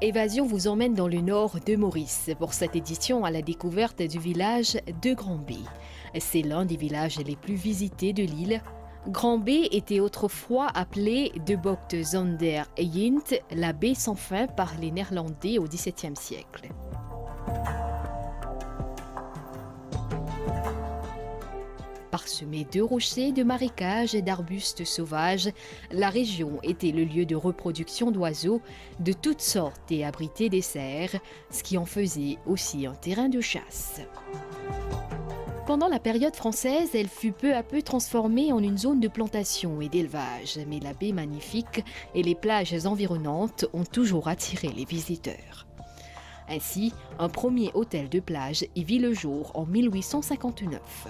Évasion vous emmène dans le nord de Maurice pour cette édition à la découverte du village de Grand-B. C'est l'un des villages les plus visités de l'île. Grand-B était autrefois appelé De Bokt Zonder Eend, la baie sans fin par les Néerlandais au XVIIe siècle. Parsemée de rochers, de marécages et d'arbustes sauvages, la région était le lieu de reproduction d'oiseaux de toutes sortes et abritait des cerfs, ce qui en faisait aussi un terrain de chasse. Pendant la période française, elle fut peu à peu transformée en une zone de plantation et d'élevage, mais la baie magnifique et les plages environnantes ont toujours attiré les visiteurs. Ainsi, un premier hôtel de plage y vit le jour en 1859.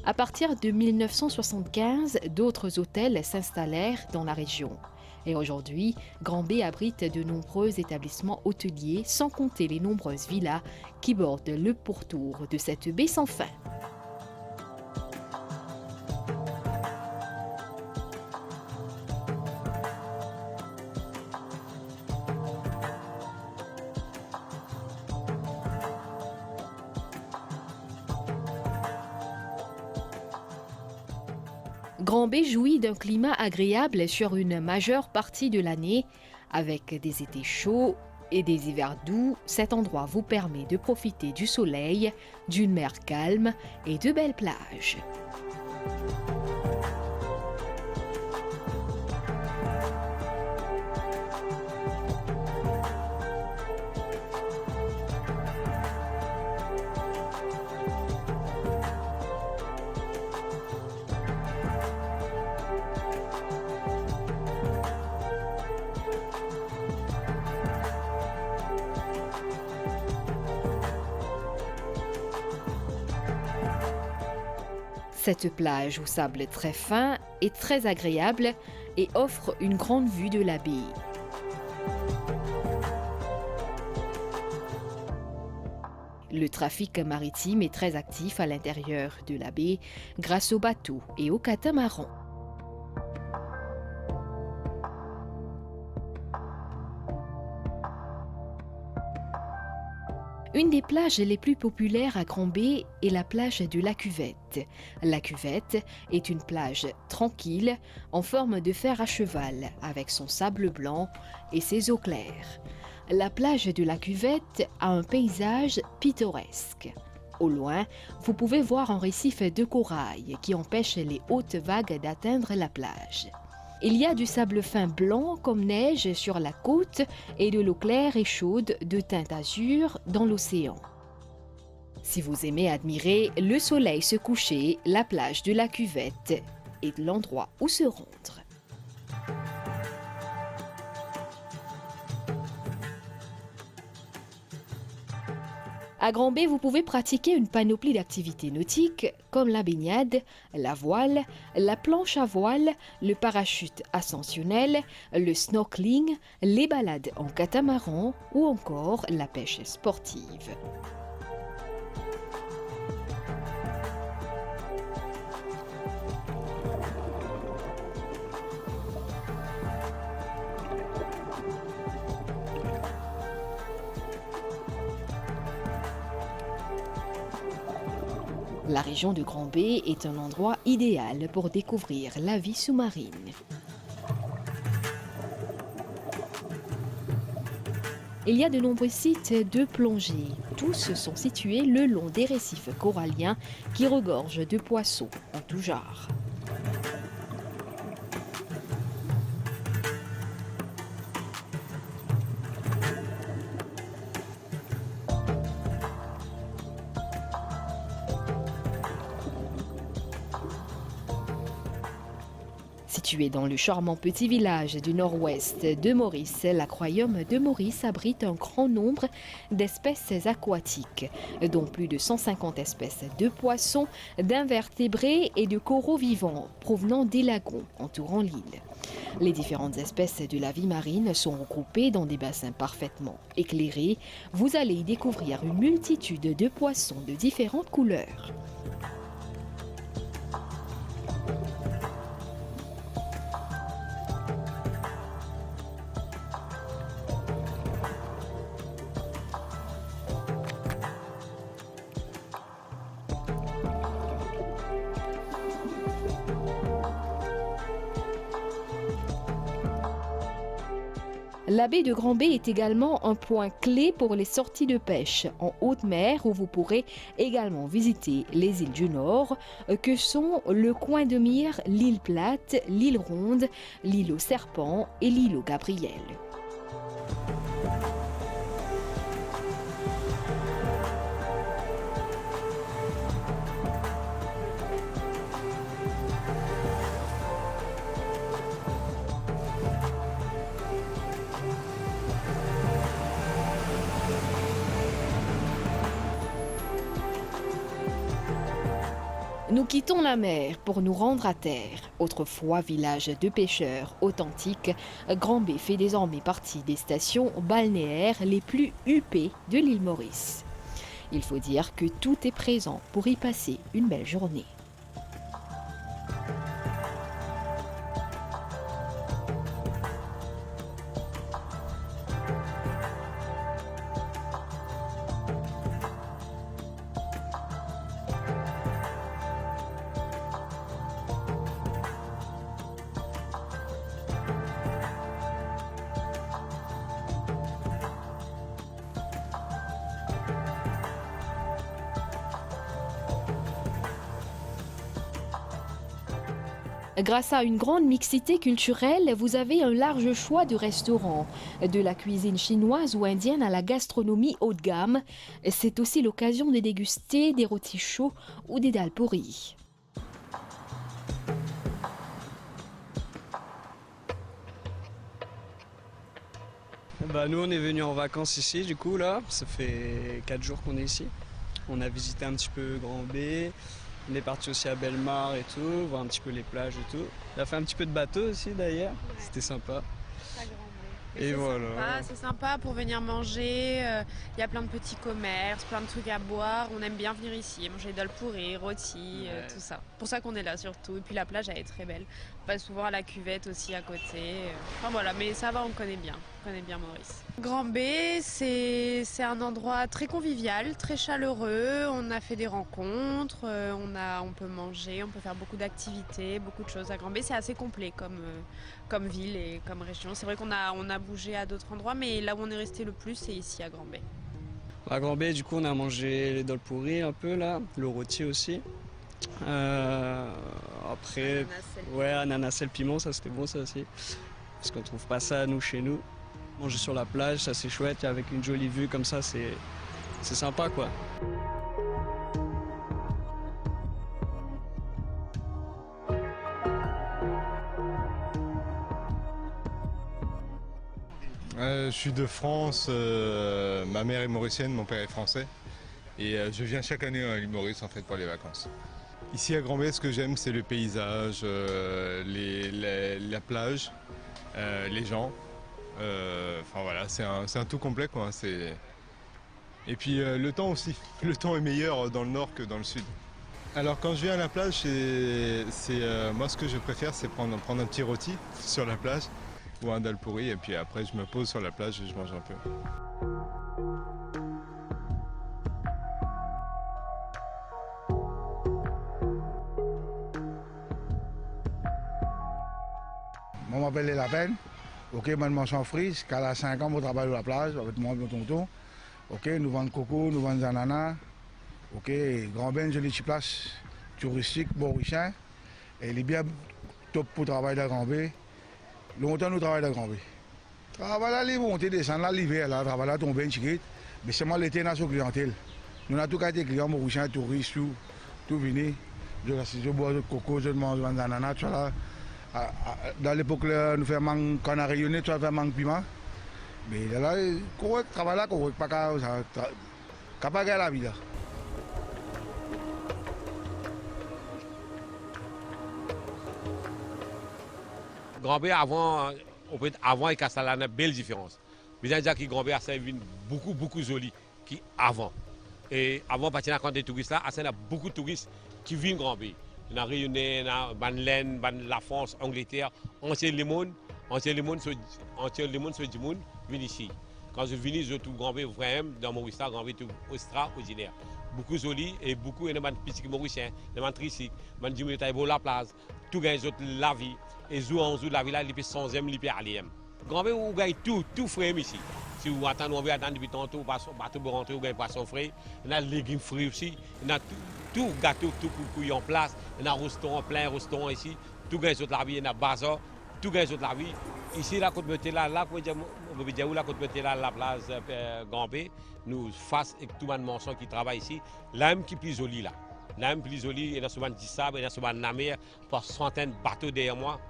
À partir de 1975, d'autres hôtels s'installèrent dans la région. Et aujourd'hui, Grand-B abrite de nombreux établissements hôteliers, sans compter les nombreuses villas qui bordent le pourtour de cette baie sans fin. Grand-B jouit d'un climat agréable sur une majeure partie de l'année. Avec des étés chauds et des hivers doux, cet endroit vous permet de profiter du soleil, d'une mer calme et de belles plages. Cette plage au sable très fin est très agréable et offre une grande vue de la baie. Le trafic maritime est très actif à l'intérieur de la baie grâce aux bateaux et aux catamarans. Une des plages les plus populaires à Grand-B est la plage de la Cuvette. La Cuvette est une plage tranquille en forme de fer à cheval avec son sable blanc et ses eaux claires. La plage de la Cuvette a un paysage pittoresque. Au loin, vous pouvez voir un récif de corail qui empêche les hautes vagues d'atteindre la plage. Il y a du sable fin blanc comme neige sur la côte et de l'eau claire et chaude de teinte azur dans l'océan. Si vous aimez admirer le soleil se coucher, la plage de la Cuvette est l'endroit où se rendre. À Grand-B, vous pouvez pratiquer une panoplie d'activités nautiques comme la baignade, la voile, la planche à voile, le parachute ascensionnel, le snorkeling, les balades en catamaran ou encore la pêche sportive. La région de Grand-B est un endroit idéal pour découvrir la vie sous-marine. Il y a de nombreux sites de plongée. Tous sont situés le long des récifs coralliens qui regorgent de poissons en tout genre. Situé dans le charmant petit village du nord-ouest de Maurice, l'aquarium de Maurice abrite un grand nombre d'espèces aquatiques, dont plus de 150 espèces de poissons, d'invertébrés et de coraux vivants provenant des lagons entourant l'île. Les différentes espèces de la vie marine sont regroupées dans des bassins parfaitement éclairés. Vous allez y découvrir une multitude de poissons de différentes couleurs. La baie de Grand-Baie est également un point clé pour les sorties de pêche en haute mer où vous pourrez également visiter les îles du Nord que sont le Coin de Mire, l'île Plate, l'île Ronde, l'île aux Serpents et l'île aux Gabriel. Nous quittons la mer pour nous rendre à terre. Autrefois village de pêcheurs authentique, Grand-Baie fait désormais partie des stations balnéaires les plus huppées de l'île Maurice. Il faut dire que tout est présent pour y passer une belle journée. Grâce à une grande mixité culturelle, vous avez un large choix de restaurants, de la cuisine chinoise ou indienne à la gastronomie haut de gamme. C'est aussi l'occasion de déguster des rôtis chauds ou des dalles pourries. Nous on est venu en vacances ici du coup là, ça fait 4 jours qu'on est ici. On a visité un petit peu Grand-Baie. On est parti aussi à Bellemare et tout, voir un petit peu les plages et tout. On a fait un petit peu de bateau aussi d'ailleurs, ouais. C'était sympa. Et voilà. C'est sympa pour venir manger, y a plein de petits commerces, plein de trucs à boire. On aime bien venir ici, manger dalles pourries, rôtis, tout ça. Pour ça qu'on est là surtout. Et puis la plage elle est très belle. On passe souvent à la cuvette aussi à côté. Enfin voilà, mais ça va, on connaît bien Maurice. Grand-Baie, c'est un endroit très convivial, très chaleureux. On a fait des rencontres, on peut manger, on peut faire beaucoup d'activités, beaucoup de choses. À Grand-Baie, c'est assez complet comme ville et comme région. C'est vrai qu'on a bougé à d'autres endroits, mais là où on est resté le plus, c'est ici à Grand-Baie. À Grand-Baie, du coup, on a mangé les dalles pourries un peu là, le rôti aussi. Après, ananas et le piment, ça c'était bon ça aussi. Parce qu'on trouve pas ça nous chez nous. Manger sur la plage, ça c'est chouette, avec une jolie vue comme ça, c'est sympa quoi. Je suis de France, ma mère est mauricienne, mon père est français. Et je viens chaque année à l'île Maurice en fait pour les vacances. Ici à Grand-Baie, ce que j'aime c'est le paysage, la plage, les gens. Enfin voilà, c'est un tout complet quoi. Et puis le temps aussi. Le temps est meilleur dans le nord que dans le sud. Alors quand je viens à la plage, moi ce que je préfère c'est prendre un petit rôti sur la plage ou un dalle pourri et puis après je me pose sur la plage et je mange un peu. Moi, je m'appelle Lapin. Ok, moi, je suis en frise. Quand à 5 ans, je travaille sur la plage avec moi et mon tonton. Ok, nous vendons coco, nous vendons ananas. Ok, Grand-Baie, une jolie place touristique, mauricien. Et il est bien top pour travailler à Grand-Baie. Longtemps, nous travaillons à Grand-Baie. Travailler à les monter, descendre là, l'hiver, là, travailler à tomber une chiquette. Mais c'est moi l'été, dans notre clientèle. Nous avons tout cas des clients mauriciens, touristes, tout venu. Je bois de coco, je mange des ananas, tout ça là. Dans l'époque, nous faisons manque quand on a rayonné, tu as manque piment. Mais là, correct, travail là, correct, pas qu'à la vie là. Grand-Bé avant, avant et Castalla, il y a une belle différence. Bien dire que Grand-Bé a servi beaucoup joli qu'avant. Et avant, parce qu'il y a des touristes là, il y a beaucoup de touristes qui viennent Grand-Bé. Il y a Réunion, il y a Banlaine, la France, Angleterre, ancien le monde sur du monde viennent ici. Quand je viens, je trouve Grand-Bé vraiment dans Maurice, Grand-Bé est extraordinaire. Beaucoup joli et beaucoup de petits Mauriciens, de tricycles, de gens la place, tout gagne la vie. Et en la vie là, il peut 100e, il peut aller. Grand-Bé, on gagne tout frais ici. Si vous attendez, on veut attendre depuis tantôt, bateau pour rentrer, on gagne poisson frais. Il y a des légumes frais aussi. Il y a tout gâteau, tout coucou en place. Il y a un restaurant, plein restaurant ici. Tout gagne la vie, il y a bazar, tout gagne la vie. Ici, la côte métier là, on veut dire où la côte métier là, la place Grand-Bé, nous face avec tout le monde qui travaille ici, l'âme qui est plus jolie là. L'âme plus jolie, il y a souvent du sable, il y a souvent de la mer, par centaines de bateaux derrière moi.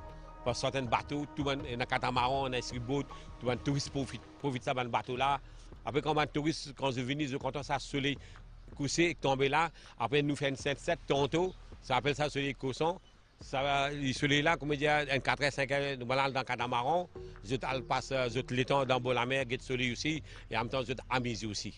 Par certains bateaux, tout le monde, il y a un catamaran, il y a un streetboat, tout le monde touriste profite de ça, ce bateau-là. Après, quand un touriste, quand je viens, je content ça, soleil couché, tomber là. Après, nous faisons 7-7 tantôt, ça appelle ça soleil couchant. Ça, le soleil là, comme je dis, un 4h, 5h, nous allons dans le catamaran. Je passe le temps dans la mer, le soleil aussi, et en même temps, je m'amuse aussi.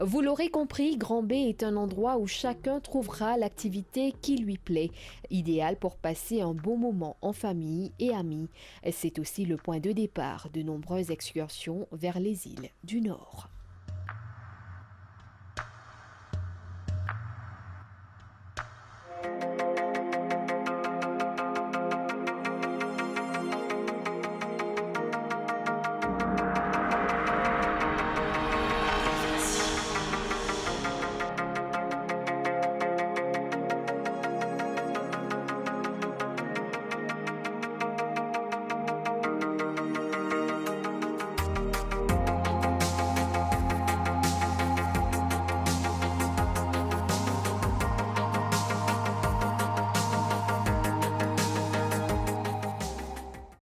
Vous l'aurez compris, Grand-Bé est un endroit où chacun trouvera l'activité qui lui plaît, idéal pour passer un bon moment en famille et amis. C'est aussi le point de départ de nombreuses excursions vers les îles du Nord.